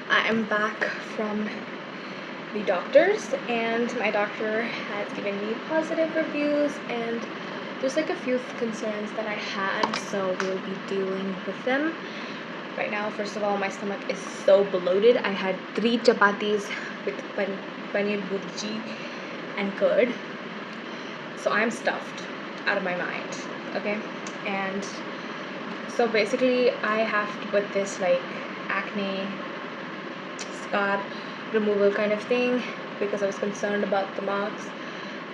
I am back from the doctors, and my doctor has given me positive reviews, and there's like a few concerns that I had, so we'll be dealing with them. Right now, first of all, my stomach is so bloated. I had 3 chapatis with paneer burji and curd, so I'm stuffed out of my mind, okay? And so basically I have to put this like acne scar removal kind of thing because I was concerned about the marks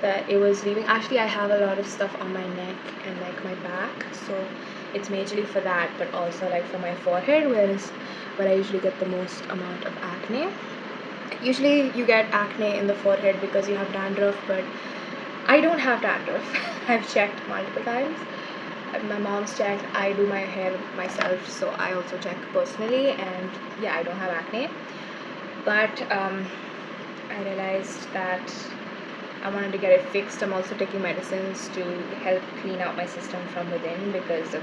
that it was leaving. Actually, I have a lot of stuff on my neck and like my back, so it's majorly for that, but also like for my forehead, where I usually get the most amount of acne. Usually you get acne in the forehead because you have dandruff, but I don't have dandruff. I've checked multiple times. My mom's checked. I do my hair myself, so I also check personally, and yeah, I don't have acne. But I realized that I wanted to get it fixed. I'm also taking medicines to help clean out my system from within because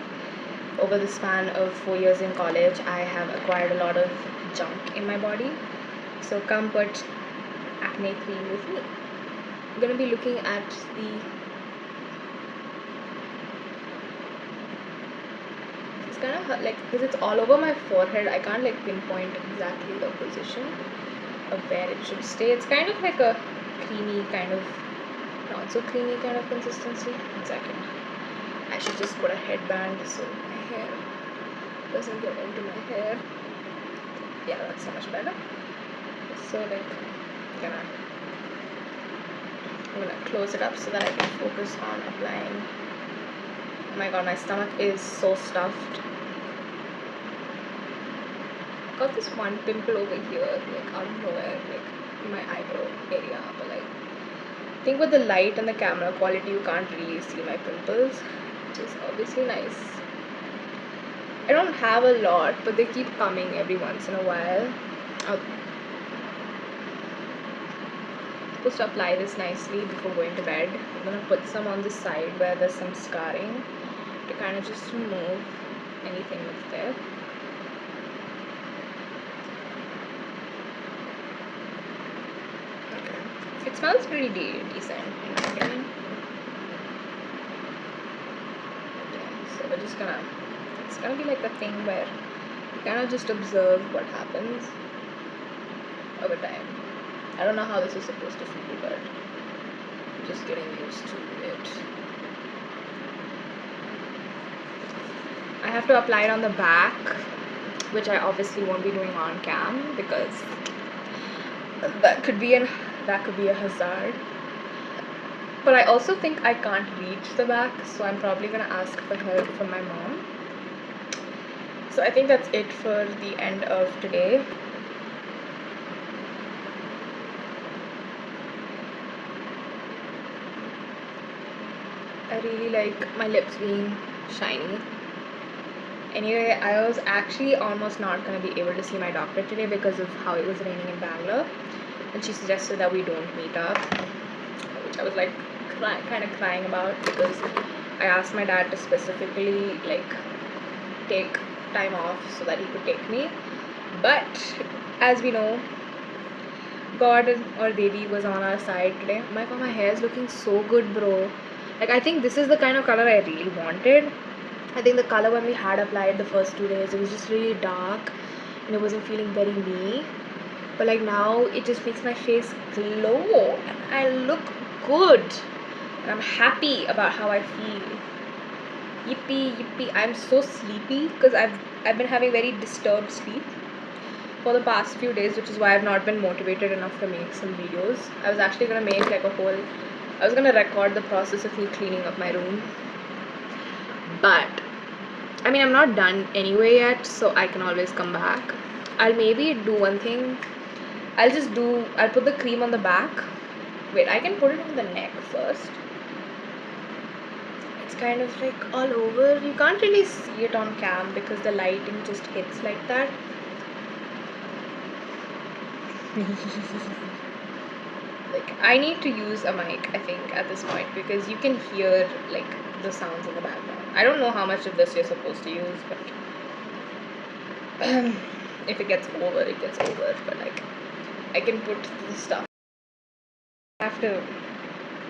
over the span of 4 years in college, I have acquired a lot of junk in my body. So come put acne cream with me. I'm gonna be looking at the. It's kind of like because it's all over my forehead. I can't like pinpoint exactly the position of where it should stay. It's kind of like a creamy kind of, not so creamy kind of consistency. 1 second. I should just put a headband so my hair doesn't get into my hair. Yeah, that's so much better. So like, gonna I'm gonna close it up so that I can focus on applying. Oh my god, my stomach is so stuffed. Got this one pimple over here, like out of nowhere, like in my eyebrow area, but like I think with the light and the camera quality you can't really see my pimples, which is obviously nice. I don't have a lot, but they keep coming every once in a while. I'm supposed to apply this nicely before going to bed. I'm gonna put some on the side where there's some scarring to kind of just remove anything that's there. Okay. It smells pretty decent in my opinion. Okay, so we're just gonna, it's gonna be like a thing where you kind of just observe what happens over time. I don't know how this is supposed to feel, but I'm just getting used to it. I have to apply it on the back, which I obviously won't be doing on cam because that could be a hazard. But I also think I can't reach the back, so I'm probably gonna ask for help from my mom. So I think that's it for the end of today. I really like my lips being shiny. Anyway, I was actually almost not going to be able to see my doctor today because of how it was raining in Bangalore, and she suggested that we don't meet up, which I was like kind of crying about because I asked my dad to specifically like take time off so that he could take me, but as we know, God or Devi was on our side today. Oh my god, my hair is looking so good, bro. Like, I think this is the kind of color I really wanted. I think the color when we had applied the first 2 days, it was just really dark and it wasn't feeling very me. But like now, it just makes my face glow and I look good. And I'm happy about how I feel. Yippee, yippee. I'm so sleepy because I've been having very disturbed sleep for the past few days, which is why I've not been motivated enough to make some videos. I was actually gonna make like I was gonna record the process of me cleaning up my room. But I mean, I'm not done anyway yet, so I can always come back. I'll maybe do one thing. I'll put the cream on the back. Wait, I can put it on the neck first. It's kind of like all over. You can't really see it on cam because the lighting just hits like that. Like, I need to use a mic, I think, at this point because you can hear like the sounds in the background. I don't know how much of this you're supposed to use, but If it gets over, it gets over. But like, I can put the stuff. I have to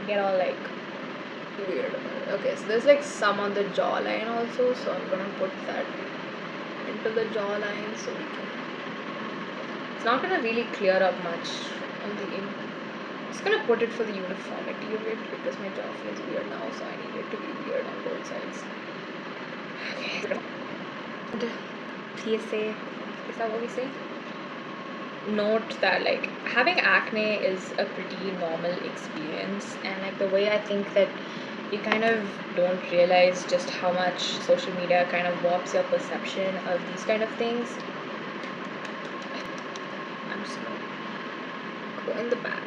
get all like weird about it. Okay, so there's like some on the jawline also, so I'm gonna put that into the jawline so we can. It's not gonna really clear up much on the in. I'm just gonna put it for the uniformity of it because my jaw feels weird now, so I need it to be weird on both sides. Okay. And PSA, is that what we say? Note that like having acne is a pretty normal experience, and like the way I think that you kind of don't realize just how much social media kind of warps your perception of these kind of things. I'm just gonna go in the back.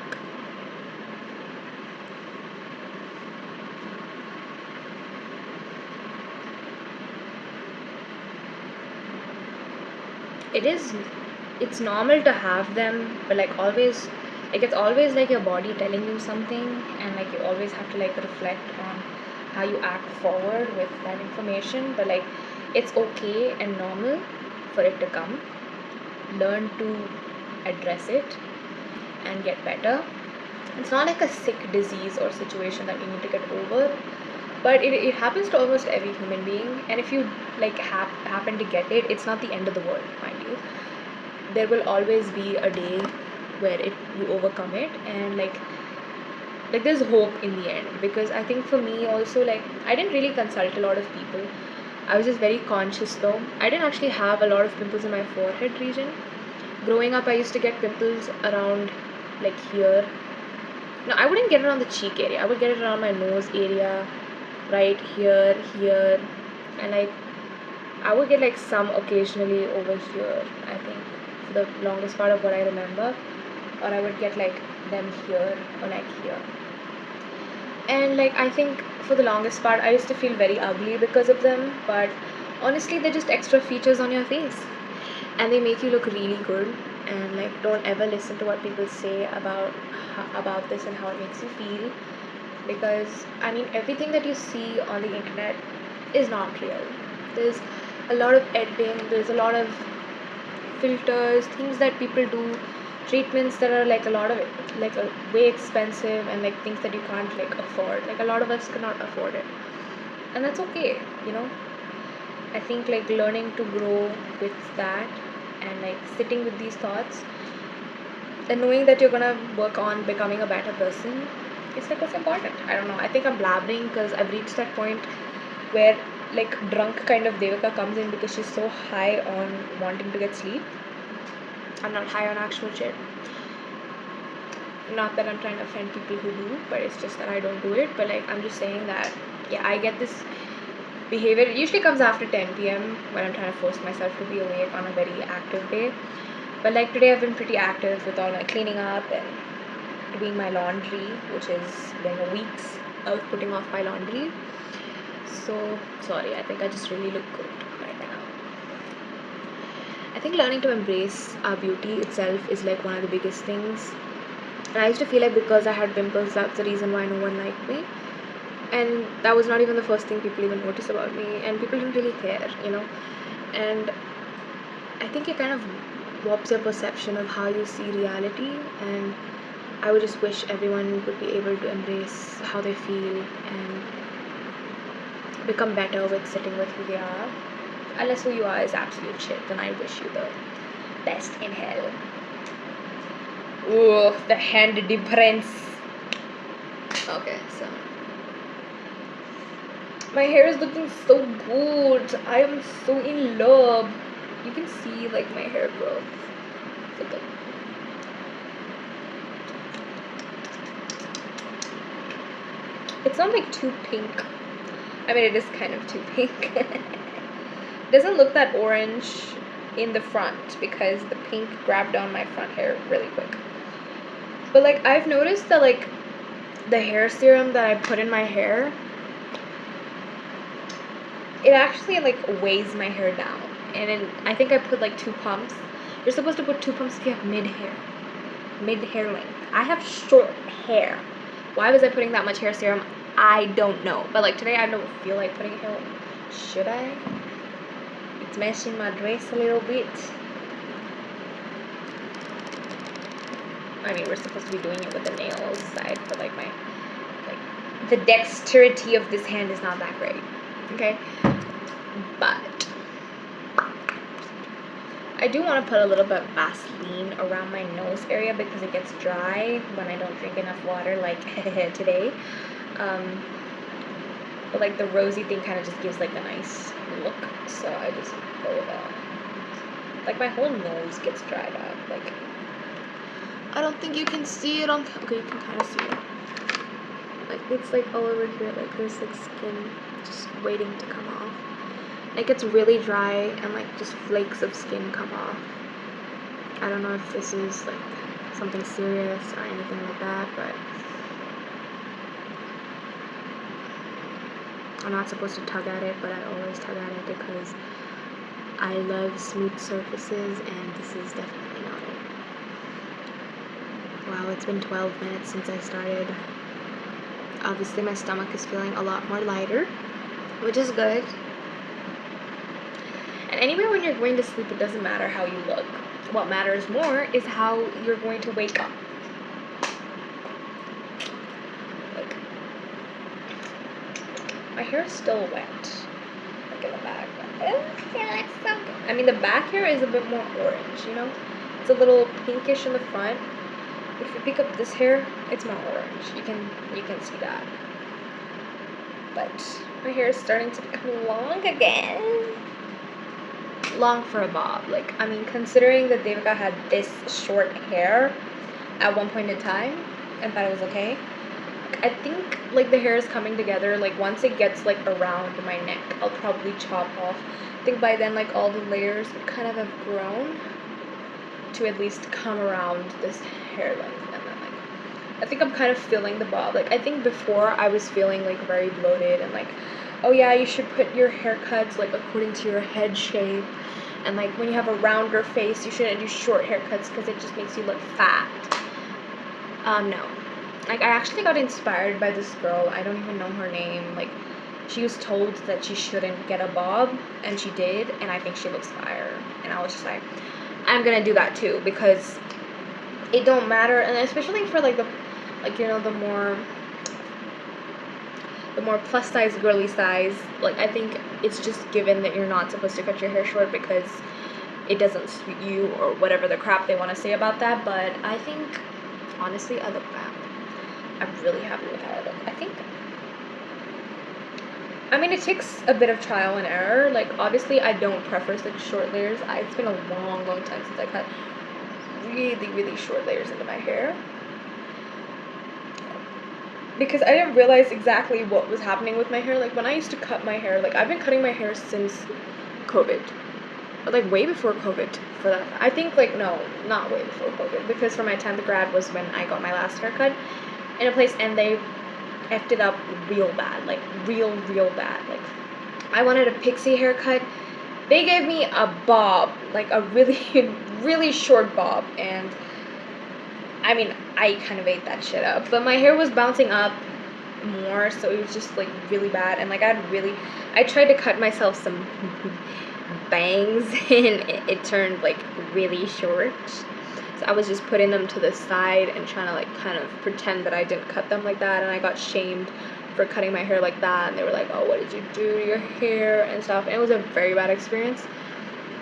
It's normal to have them, but like always, like it's always like your body telling you something, and like you always have to like reflect on how you act forward with that information. But like it's okay and normal for it to come. Learn to address it and get better. It's not like a sick disease or situation that you need to get over, but it happens to almost every human being. And if you like happen to get it, it's not the end of the world, mind you. There will always be a day where you overcome it, and like there's hope in the end. Because I think for me also, like I didn't really consult a lot of people. I was just very conscious though. I didn't actually have a lot of pimples in my forehead region. Growing up, I used to get pimples around like here. No, I wouldn't get it on the cheek area. I would get it around my nose area, right here, and like I would get like some occasionally over here, I think, for the longest part of what I remember. Or I would get like them here or like here. And like I think for the longest part I used to feel very ugly because of them, but honestly they're just extra features on your face. And they make you look really good. And like don't ever listen to what people say about this and how it makes you feel, because I mean everything that you see on the internet is not real. There's a lot of editing, there's a lot of filters, things that people do, treatments that are like a lot of it, like way expensive, and like things that you can't like afford. Like a lot of us cannot afford it, and that's okay, you know. I think like learning to grow with that, and like sitting with these thoughts, and knowing that you're gonna work on becoming a better person, it's like what's important. I don't know. I think I'm blabbering because I've reached that point where like drunk kind of Devika comes in because she's so high on wanting to get sleep. I'm not high on actual shit. Not that I'm trying to offend people who do, but it's just that I don't do it. But like I'm just saying that yeah, I get this behavior. It usually comes after 10 p.m. when I'm trying to force myself to be awake on a very active day. But like today I've been pretty active with all my cleaning up and doing my laundry, which has been weeks of putting off my laundry. So sorry, I think I just really look good right now. I think learning to embrace our beauty itself is like one of the biggest things. And I used to feel like because I had pimples, that's the reason why no one liked me. And that was not even the first thing people even noticed about me, and people didn't really care, you know. And I think it kind of warps your perception of how you see reality, and I would just wish everyone would be able to embrace how they feel and become better with sitting with who they are. Unless who you are is absolute shit, then I wish you the best in hell. Ooh, the hand difference. Okay, so my hair is looking so good. I am so in love. You can see like my hair growth. It's not like too pink. I mean, it is kind of too pink. It doesn't look that orange in the front because the pink grabbed on my front hair really quick. But like I've noticed that like the hair serum that I put in my hair, it actually like weighs my hair down. And then I think I put like 2 pumps. You're supposed to put 2 pumps if you have mid hair length. I have short hair. Why was I putting that much hair serum? I don't know. But like today I don't feel like putting hair. Should I? It's messing my dress a little bit. I mean, we're supposed to be doing it with the nails side, but like the dexterity of this hand is not that great. Okay, but I do want to put a little bit of Vaseline around my nose area because it gets dry when I don't drink enough water, like today. But like the rosy thing kind of just gives like a nice look, so I just go with that. Like my whole nose gets dried up. Like I don't think you can see it on. Okay, you can kind of see it. Like it's like all over here. Like there's like skin just waiting to come off. It gets really dry and like just flakes of skin come off. I don't know if this is like something serious or anything like that, but I'm not supposed to tug at it, but I always tug at it because I love smooth surfaces, and this is definitely not it. Wow, it's been 12 minutes since I started. Obviously my stomach is feeling a lot more lighter, which is good. And anyway, when you're going to sleep, it doesn't matter how you look. What matters more is how you're going to wake up. Like, my hair is still wet, like in the back. Yeah, it's so good. I mean, the back hair is a bit more orange, you know? It's a little pinkish in the front. If you pick up this hair, it's more orange. You can see that. But my hair is starting to become long again. Long for a bob. Like, I mean, considering that Devika had this short hair at one point in time and thought it was okay, I think like the hair is coming together. Like once it gets like around my neck, I'll probably chop off. I think by then like all the layers would kind of have grown to at least come around this hair length. And then like I think I'm kind of feeling the bob. Like I think before I was feeling like very bloated and like, oh yeah, you should put your haircuts like according to your head shape, and like when you have a rounder face you shouldn't do short haircuts because it just makes you look fat. No, like I actually got inspired by this girl. I don't even know her name. Like she was told that she shouldn't get a bob and she did, and I think she looks fire. And I was just like, I'm gonna do that too, because it don't matter. And especially for like the, like, you know, the more plus size girly size, like I think it's just given that you're not supposed to cut your hair short because it doesn't suit you or whatever the crap they want to say about that. But I think honestly I look bad. I'm really happy with how I look. I mean, it takes a bit of trial and error. Like obviously I don't prefer such short layers. It's been a long time since I cut really short layers into my hair, because I didn't realize exactly what was happening with my hair. Like when I used to cut my hair, like I've been cutting my hair since COVID, like way before COVID for that. I think like no, not way before COVID, because for my 10th grad was when I got my last haircut in a place and they effed it up real bad, like real bad. Like I wanted a pixie haircut, they gave me a bob, like a really short bob, and I mean, I kind of ate that shit up, but my hair was bouncing up more, so it was just like really bad. And like I tried to cut myself some bangs and it turned like really short, so I was just putting them to the side and trying to like kind of pretend that I didn't cut them like that, and I got shamed for cutting my hair like that, and they were like, oh, what did you do to your hair and stuff, and it was a very bad experience.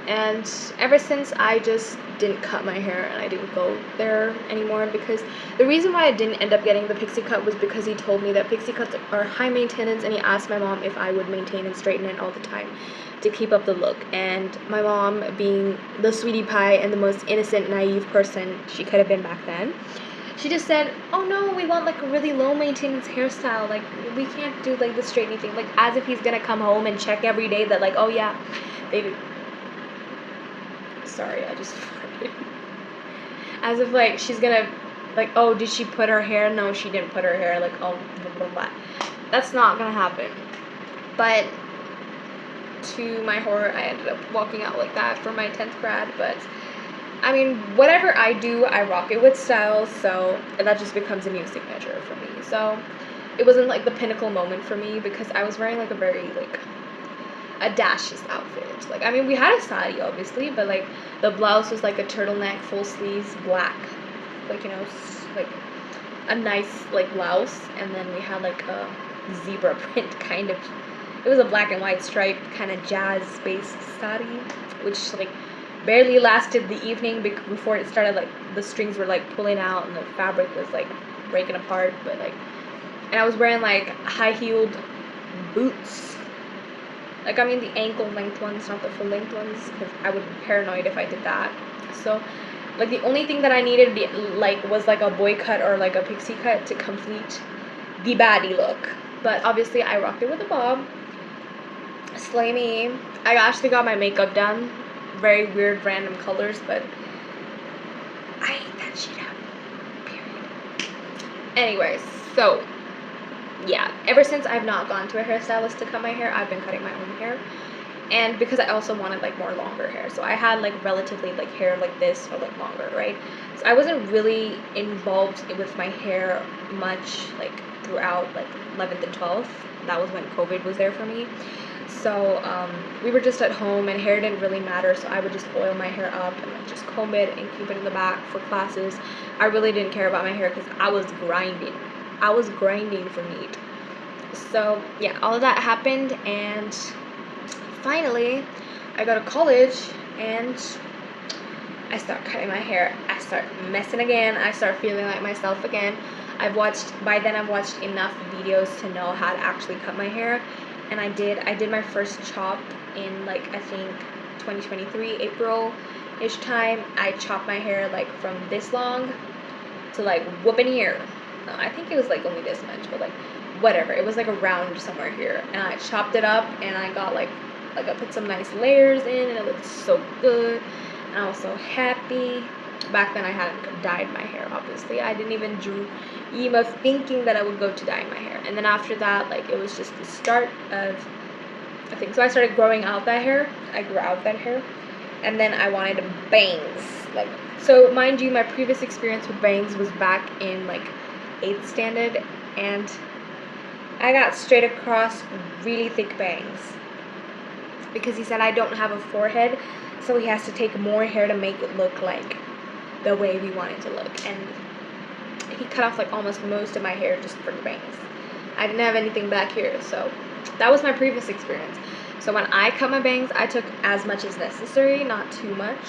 And ever since, I just didn't cut my hair and I didn't go there anymore, because the reason why I didn't end up getting the pixie cut was because he told me that pixie cuts are high maintenance, and he asked my mom if I would maintain and straighten it all the time to keep up the look. And my mom, being the sweetie pie and the most innocent, naive person she could have been back then, she just said, oh no, we want like a really low maintenance hairstyle, like we can't do like the straightening thing, like as if he's gonna come home and check every day that like, oh yeah, baby. Sorry, I just farted. As if like she's gonna, like, oh, did she put her hair? No, she didn't put her hair. Like, oh, blah, blah, blah. That's not gonna happen. But to my horror, I ended up walking out like that for my 10th grad. But I mean, whatever I do, I rock it with style. So that just becomes a new signature for me. So it wasn't like the pinnacle moment for me, because I was wearing like a very like a dashes outfit. Like, I mean, we had a sari obviously, but like the blouse was like a turtleneck, full sleeves, black like, like a nice like blouse, and then we had like a zebra print kind of. It was a black and white stripe kind of jazz-based sari, which like barely lasted the evening before it started, like the strings were like pulling out and the fabric was like breaking apart. But like, and I was wearing like high-heeled boots. Like, I mean the ankle length ones, not the full length ones, because I would be paranoid if I did that. So like the only thing that I needed like was like a boy cut or like a pixie cut to complete the baddie look. But obviously I rocked it with a bob. Slay me. I actually got my makeup done. Very weird random colors, but I hate that shit up. Period. Anyways, so yeah, ever since I've not gone to a hairstylist to cut my hair, I've been cutting my own hair. And because I also wanted like more longer hair, so I had like relatively like hair like this or like longer, right? So I wasn't really involved with my hair much like throughout like 11th and 12th. That was when COVID was there for me. So we were just at home and hair didn't really matter, so I would just oil my hair up and like just comb it and keep it in the back for classes. I really didn't care about my hair because I was grinding. I was grinding for meat. So yeah, all of that happened, and finally I go to college and I start cutting my hair. I start messing again. I start feeling like myself again. By then I've watched enough videos to know how to actually cut my hair. And I did my first chop in like, I think 2023 April-ish time. I chopped my hair like from this long to like whooping here. No, I think it was like only this much, but like whatever. It was like around somewhere here. And I chopped it up and I got like I put some nice layers in and it looked so good. And I was so happy. Back then I hadn't dyed my hair, obviously. I didn't even dream of thinking that I would go to dye my hair. And then after that, like, it was just the start of a thing. So I started growing out that hair. I grew out that hair. And then I wanted bangs. Like, so mind you, my previous experience with bangs was back in like 8th standard. And I got straight across really thick bangs. Because he said I don't have a forehead, so he has to take more hair to make it look like the way we want it to look. And he cut off like almost most of my hair just for the bangs. I didn't have anything back here, so that was my previous experience. So when I cut my bangs, I took as much as necessary, not too much,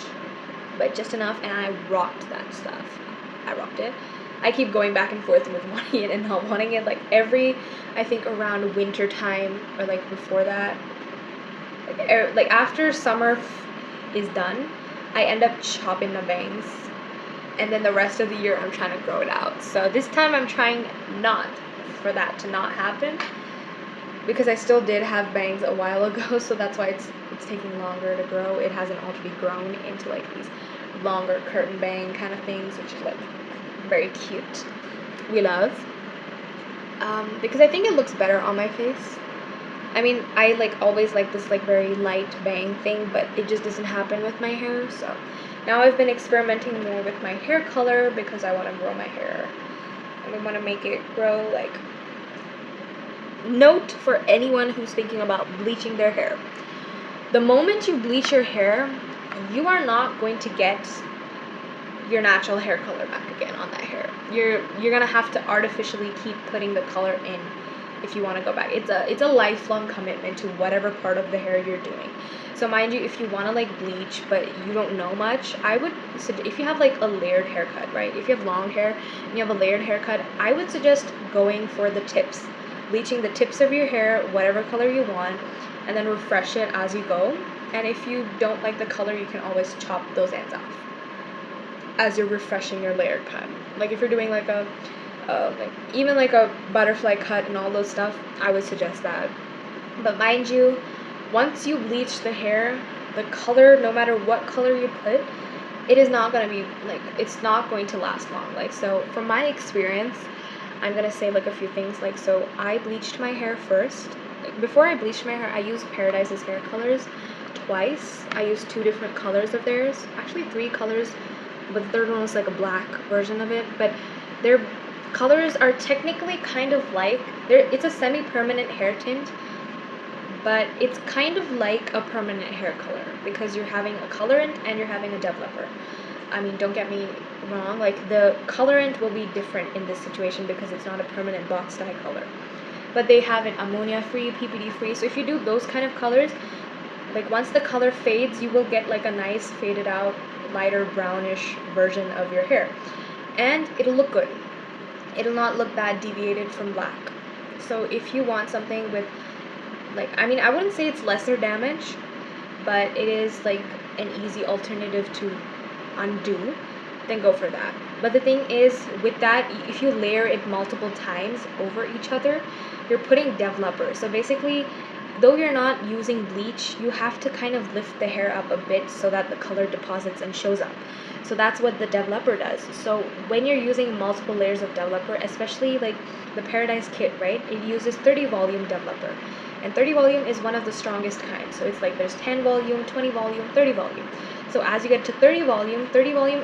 but just enough, and I rocked that stuff. I rocked it. I keep going back and forth with wanting it and not wanting it. Like every, I think around winter time or like before that, like after summer is done, I end up chopping the bangs, and then the rest of the year I'm trying to grow it out. So this time I'm trying not for that to not happen, because I still did have bangs a while ago, so that's why it's taking longer to grow. It hasn't already grown into like these longer curtain bang kind of things, which is like very cute. We love, because I think it looks better on my face. I mean, I like always like this like very light bang thing, but it just doesn't happen with my hair. So now I've been experimenting more with my hair color because I want to grow my hair. And we want to make it grow like. Note for anyone who's thinking about bleaching their hair. The moment you bleach your hair, you are not going to get your natural hair color back again on that hair. You're gonna have to artificially keep putting the color in if you want to go back. It's a lifelong commitment to whatever part of the hair you're doing. So mind you, if you want to like bleach but you don't know much, I would if you have like a layered haircut, right? If you have long hair and you have a layered haircut, I would suggest going for the tips. Bleaching the tips of your hair, whatever color you want, and then refresh it as you go. And if you don't like the color, you can always chop those ends off as you're refreshing your layered cut. Like if you're doing like a like even like a butterfly cut and all those stuff, I would suggest that. But mind you, once you bleach the hair, the color, no matter what color you put, it is not going to be like, it's not going to last long. Like, so from my experience, I'm going to say like a few things. Like, so I bleached my hair first. Like, before I bleached my hair, I used Paradise's hair colors twice. I used 2 different colors of theirs, actually 3 colors, but the third one was like a black version of it. But their colors are technically kind of like, it's a semi-permanent hair tint, but it's kind of like a permanent hair color because you're having a colorant and you're having a developer. I mean, don't get me wrong, like the colorant will be different in this situation because it's not a permanent box dye color. But they have it ammonia free, PPD free. So if you do those kind of colors, like once the color fades, you will get like a nice faded out, lighter brownish version of your hair. And it'll look good. It'll not look that deviated from black. So if you want something with, like, I mean, I wouldn't say it's lesser damage, but it is like an easy alternative to undo, then go for that. But the thing is, with that, if you layer it multiple times over each other, you're putting developer. So basically, though you're not using bleach, you have to kind of lift the hair up a bit so that the color deposits and shows up. So that's what the developer does. So when you're using multiple layers of developer, especially like the Paradise kit, right, it uses 30 volume developer. And 30 volume is one of the strongest kinds. So it's like there's 10 volume, 20 volume, 30 volume. So as you get to 30 volume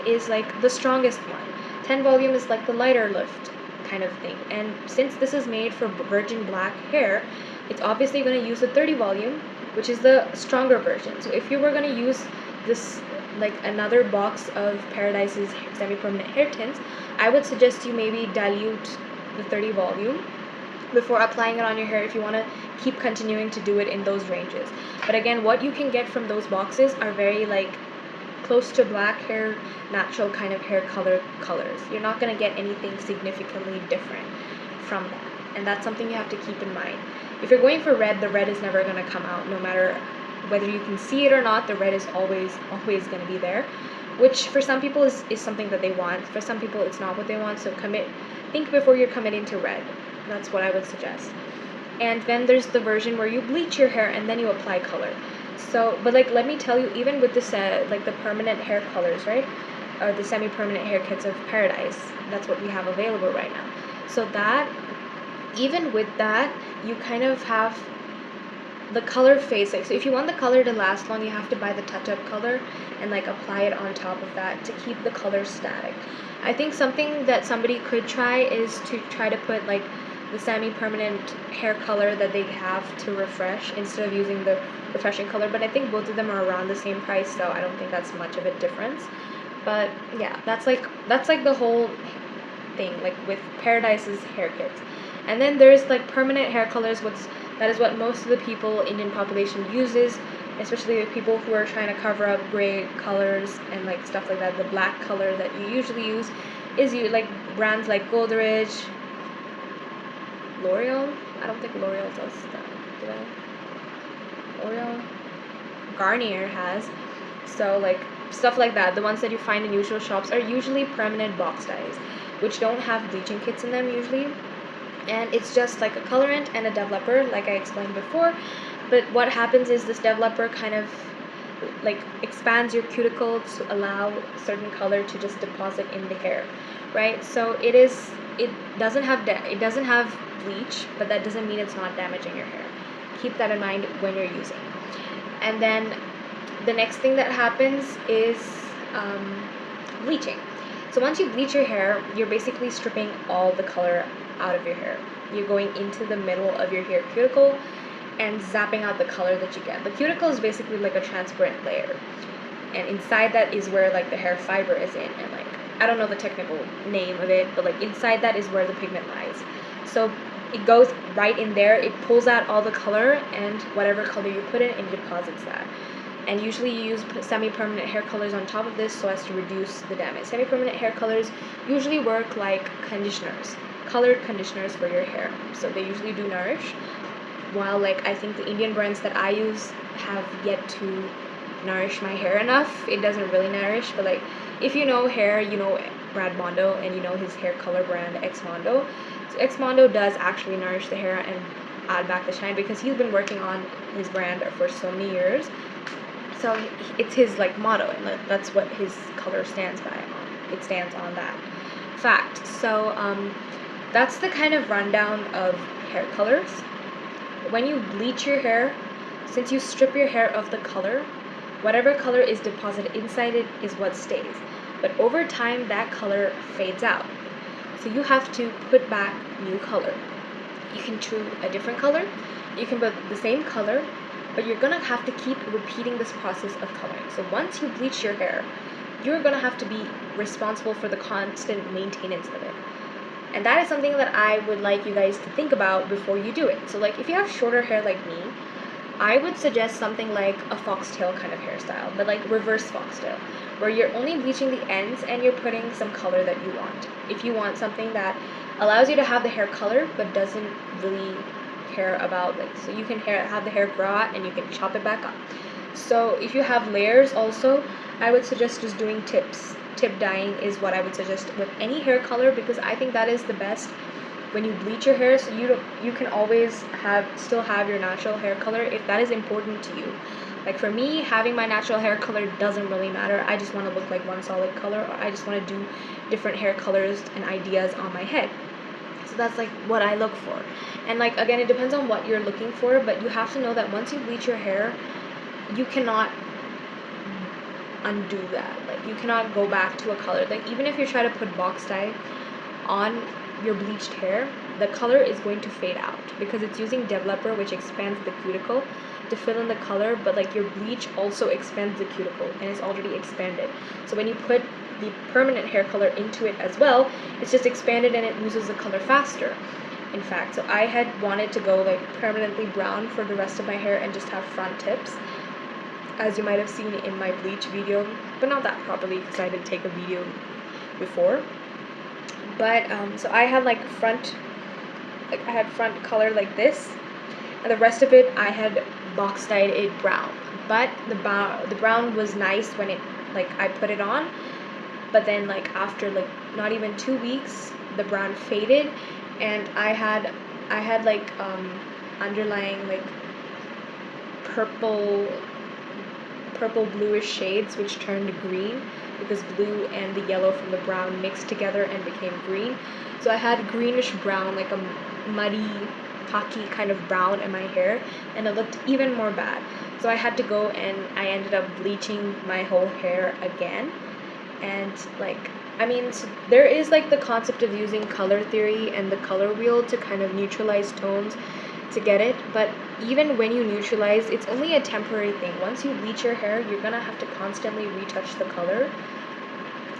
is like the strongest one. 10 volume is like the lighter lift kind of thing. And since this is made for virgin black hair, it's obviously going to use the 30 volume, which is the stronger version. So if you were going to use this, like another box of Paradise's semi-permanent hair tints, I would suggest you maybe dilute the 30 volume before applying it on your hair if you want to keep continuing to do it in those ranges. But again, what you can get from those boxes are very like close to black hair, natural kind of hair colors. You're not going to get anything significantly different from that. And that's something you have to keep in mind. If you're going for red, the red is never going to come out. No matter whether you can see it or not, the red is always going to be there, which for some people is something that they want. For some people, it's not what they want. So think before you're committing to red. That's what I would suggest. And then there's the version where you bleach your hair and then you apply color. So, but like, let me tell you, even with this, like the permanent hair colors, right? Or the semi-permanent hair kits of Paradise, that's what we have available right now. So that, even with that, you kind of have the color phase. Like, so if you want the color to last long, you have to buy the touch-up color and like apply it on top of that to keep the color static. I think something that somebody could try is to try to put like the semi-permanent hair color that they have to refresh instead of using the refreshing color, but I think both of them are around the same price, so I don't think that's much of a difference. But yeah, that's like the whole thing, like with Paradise's hair kits. And then there's like permanent hair colors, that is what most of the people, Indian population, uses, especially the people who are trying to cover up gray colors and like stuff like that. The black color that you usually use is like brands like Goldridge, L'Oreal. I don't think L'Oreal does that. Do they? L'Oreal? Garnier has. So like stuff like that. The ones that you find in usual shops are usually permanent box dyes, which don't have bleaching kits in them usually. And it's just like a colorant and a developer, like I explained before. But what happens is this developer kind of like expands your cuticle to allow certain color to just deposit in the hair, right? So it doesn't have bleach, but that doesn't mean it's not damaging your hair. Keep that in mind when you're using. And then the next thing that happens is bleaching. So once you bleach your hair, you're basically stripping all the color out of your hair. You're going into the middle of your hair cuticle and zapping out the color that you get. The cuticle is basically like a transparent layer, and inside that is where like the hair fiber is in, and like I don't know the technical name of it, but like inside that is where the pigment lies. So it goes right in there, it pulls out all the color and whatever color you put in, and deposits that. And usually you use semi-permanent hair colors on top of this so as to reduce the damage. Semi-permanent hair colors usually work like conditioners, colored conditioners for your hair. So they usually do nourish, while like I think the Indian brands that I use have yet to nourish my hair enough. It doesn't really nourish, but like if you know hair, you know Brad Mondo, and you know his hair color brand X Mondo. So X Mondo does actually nourish the hair and add back the shine because he's been working on his brand for so many years. So it's his like motto, and that's what his color stands by. It stands on that fact. So that's the kind of rundown of hair colors. When you bleach your hair, since you strip your hair of the color, whatever color is deposited inside it is what stays. But over time, that color fades out. So you have to put back new color. You can choose a different color. You can put the same color, but you're gonna have to keep repeating this process of coloring. So once you bleach your hair, you're gonna have to be responsible for the constant maintenance of it. And that is something that I would like you guys to think about before you do it. So like if you have shorter hair like me, I would suggest something like a foxtail kind of hairstyle, but like reverse foxtail, where you're only bleaching the ends and you're putting some color that you want. If you want something that allows you to have the hair color but doesn't really care about, like, so you can have the hair grow out and you can chop it back up. So if you have layers also, I would suggest just doing tips. Tip dyeing is what I would suggest with any hair color, because I think that is the best when you bleach your hair, so you can always still have your natural hair color if that is important to you. Like for me, having my natural hair color doesn't really matter. I just want to look like one solid color, or I just want to do different hair colors and ideas on my head. So that's like what I look for. And like again, it depends on what you're looking for, but you have to know that once you bleach your hair, you cannot undo that. Like you cannot go back to a color. Like even if you try to put box dye on your bleached hair, the color is going to fade out because it's using developer, which expands the cuticle to fill in the color, but like your bleach also expands the cuticle and it's already expanded. So when you put the permanent hair color into it as well, it's just expanded and it loses the color faster. In fact, so I had wanted to go like permanently brown for the rest of my hair and just have front tips, as you might have seen in my bleach video, but not that properly because I didn't take a video before. But so I had like I had front color like this, and the rest of it I had box dyed it brown. But the brown was nice when it, like, I put it on, but then like after like not even 2 weeks, the brown faded, and I had like underlying like purple bluish shades which turned green, because blue and the yellow from the brown mixed together and became green. So I had greenish brown, like a muddy, khaki kind of brown in my hair, and it looked even more bad. So I had to go and I ended up bleaching my whole hair again. And like, I mean, so there is like the concept of using color theory and the color wheel to kind of neutralize tones to get it, but even when you neutralize, it's only a temporary thing. Once you bleach your hair, you're gonna have to constantly retouch the color,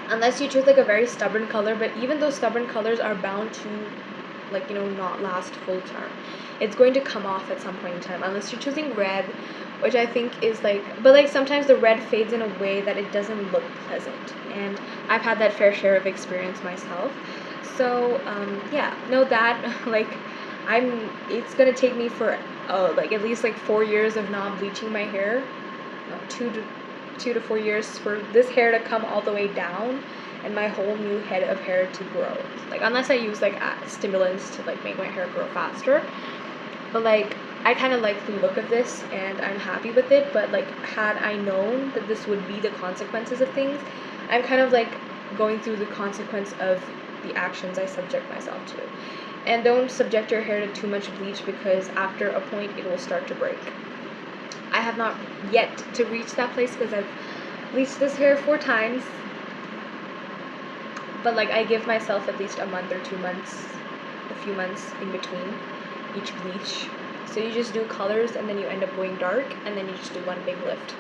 unless you choose like a very stubborn color. But even those stubborn colors are bound to, like, you know, not last full term. It's going to come off at some point in time, unless you're choosing red, which I think is like, but like sometimes the red fades in a way that it doesn't look pleasant, and I've had that fair share of experience myself. So yeah, know that like it's gonna take me for like at least like 4 years of not bleaching my hair, no, 2 to 4 years for this hair to come all the way down and my whole new head of hair to grow. Like unless I use like stimulants to like make my hair grow faster, but like I kind of like the look of this and I'm happy with it. But like, had I known that this would be the consequences of things, I'm kind of like going through the consequence of the actions I subject myself to. And don't subject your hair to too much bleach, because after a point it will start to break. I have not yet to reach that place because I've bleached this hair 4 times, but like I give myself at least a month or 2 months, a few months in between each bleach. So you just do colors and then you end up going dark, and then you just do one big lift.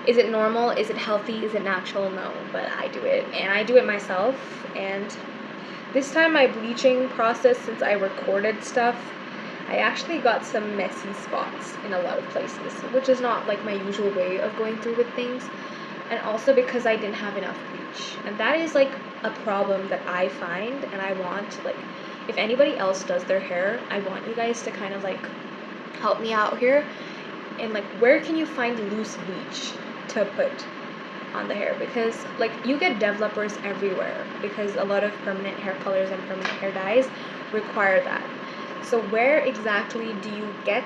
Is it normal? Is it healthy? Is it natural? No, but I do it, and I do it myself. And this time my bleaching process, since I recorded stuff, I actually got some messy spots in a lot of places, which is not like my usual way of going through with things, and also because I didn't have enough bleach. And that is like a problem that I find, and I want, like, if anybody else does their hair, I want you guys to kind of like help me out here. And like, where can you find loose bleach to put on the hair? Because like, you get developers everywhere, because a lot of permanent hair colors and permanent hair dyes require that. So where exactly do you get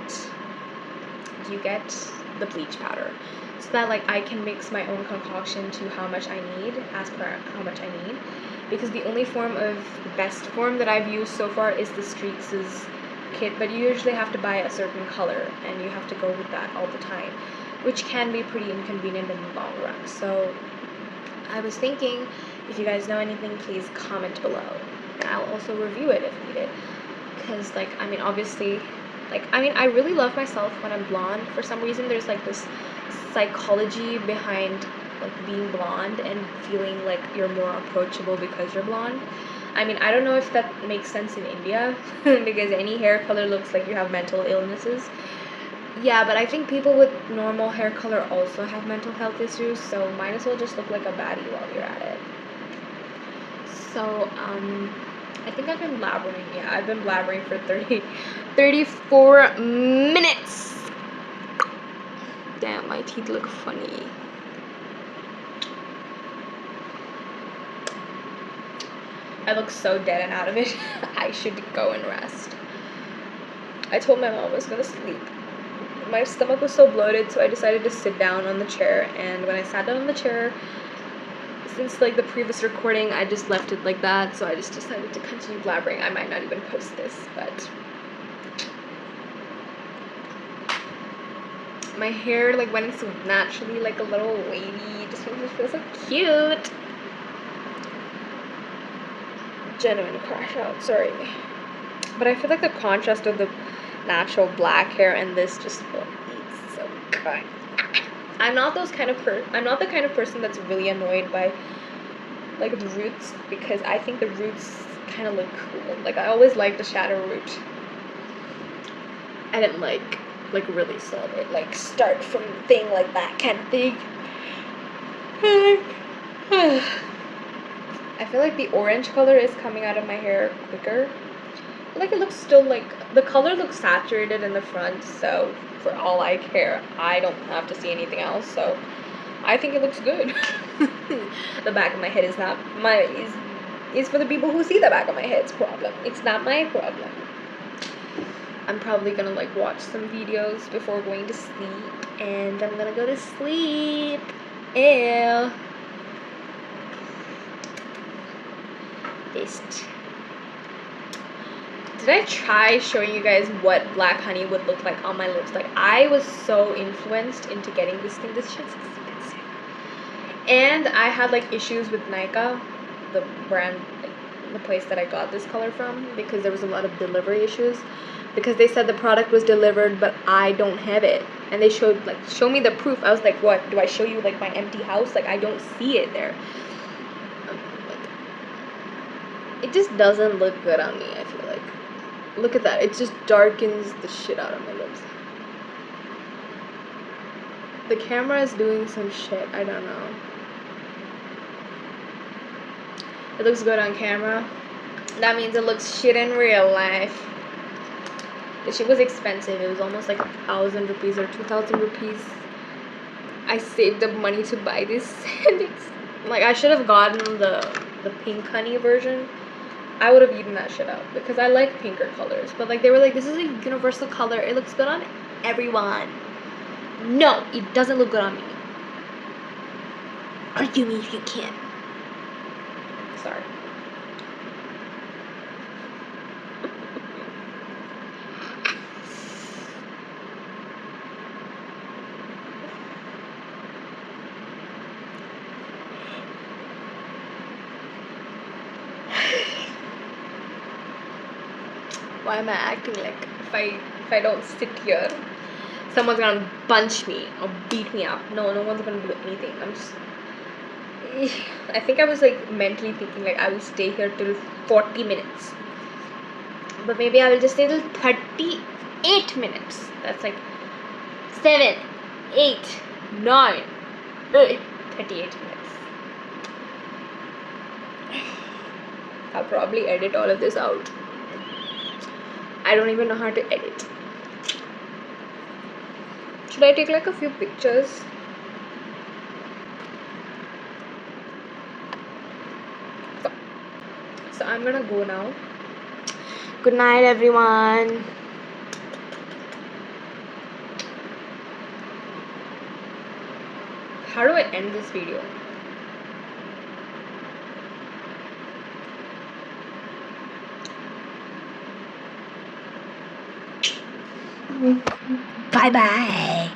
the bleach powder, so that like I can mix my own concoction to how much I need, as per how much I need? Because the only best form that I've used so far is the Streaks' kit, but you usually have to buy a certain color and you have to go with that all the time, which can be pretty inconvenient in the long run. So I was thinking, if you guys know anything, please comment below, and I'll also review it if needed. Because like, I mean, obviously, like, I mean, I really love myself when I'm blonde. For some reason, there's like this psychology behind like being blonde and feeling like you're more approachable because you're blonde. I mean, I don't know if that makes sense in India because any hair color looks like you have mental illnesses. Yeah, but I think people with normal hair color also have mental health issues, so might as well just look like a baddie while you're at it. So, I think I've been blabbering. Yeah, I've been blabbering for 34 minutes. Damn, my teeth look funny. I look so dead and out of it. I should go and rest. I told my mom I was gonna sleep. My stomach was so bloated, so I decided to sit down on the chair, and when I sat down on the chair, since like the previous recording, I just left it like that, so I just decided to continue blabbering. I might not even post this, but my hair like when it's naturally like a little wavy, just makes me feel so cute. Genuine crash out, sorry. But I feel like the contrast of the natural black hair and this just feels so good. I'm not the kind of person that's really annoyed by like the roots, because I think the roots kind of look cool. Like I always liked the shadow root. I didn't like really solid, like start from the thing like that kind of thing. I feel like the orange color is coming out of my hair quicker. Like it looks still like the color looks saturated in the front, so for all I care, I don't have to see anything else, so I think it looks good. The back of my head is not is for the people who see the back of my head's problem. It's not my problem. I'm probably gonna like watch some videos before going to sleep, and I'm gonna go to sleep. Ew. Did I try showing you guys what black honey would look like on my lips? Like I was so influenced into getting this thing. This shit's expensive. And I had like issues with Nika, the brand, like, the place that I got this color from, because there was a lot of delivery issues. Because they said the product was delivered, but I don't have it. And they showed like, show me the proof. I was like, what? Do I show you like my empty house? Like I don't see it there. It just doesn't look good on me, I feel like. Look at that. It just darkens the shit out of my lips. The camera is doing some shit. I don't know. It looks good on camera. That means it looks shit in real life. The shit was expensive. It was almost like 1,000 rupees or 2,000 rupees. I saved up money to buy this. And it's like I should have gotten the pink honey version. I would have eaten that shit up because I like pinker colors. But like they were like, this is a universal color. It looks good on everyone. No, it doesn't look good on me. Argue me if you can. Sorry. Why am I acting like if I don't sit here, someone's gonna punch me or beat me up? No one's gonna do anything. I'm just I think I was like mentally thinking like I will stay here till 40 minutes. But maybe I will just stay till 38 minutes. That's like 7, 8, 9, 38 minutes. I'll probably edit all of this out. I don't even know how to edit. Should I take like a few pictures? So I'm gonna go now. Good night, everyone. How do I end this video? Bye bye.